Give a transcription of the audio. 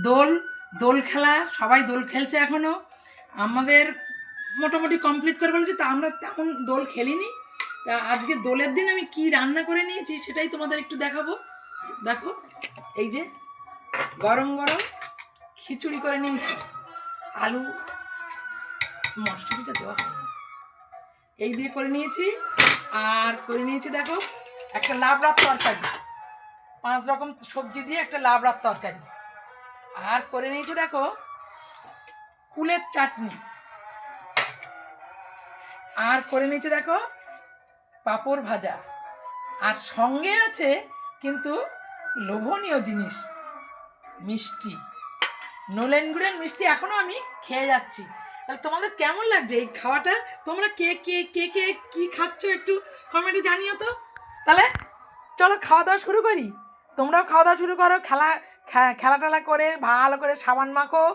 দোল দোল খেলা, সবাই দোল খেলছে এখনও। আমাদের মোটামুটি কমপ্লিট করে বলেছি, তা আমরা তেমন দোল খেলিনি। তা আজকে দোলের দিন আমি কি রান্না করে নিয়েছি সেটাই তোমাদের একটু দেখাবো। দেখো, এই যে গরম গরম খিচুড়ি করে নিয়েছি, আলু মটরশুঁটিটা দেওয়া হয়নি, এই দিয়ে করে নিয়েছি। আর করে নিয়েছি দেখো একটা লাবড়ার তরকারি, 5 রকম সবজি দিয়ে একটা লাবড়ার তরকারি। আর করে নিয়েছি দেখো কুলের চাটনি। আর করে নিয়েছি দেখো পাঁপড় ভাজা। আর সঙ্গে আছে কিন্তু লোভনীয় জিনিস, মিষ্টি, নলেন গুড়ের মিষ্টি এখনও আমি খেয়ে যাচ্ছি। তাহলে তোমাদের কেমন লাগছে এই খাওয়াটা? তোমরা কে কে কে কে কী খাচ্ছ একটু কমেন্টে জানিও তো। তাহলে চলো খাওয়া দাওয়া শুরু করি। তোমরাও খাওয়া দাওয়া শুরু করো, খেলা টেলা করে ভালো করে সাবান মাখো।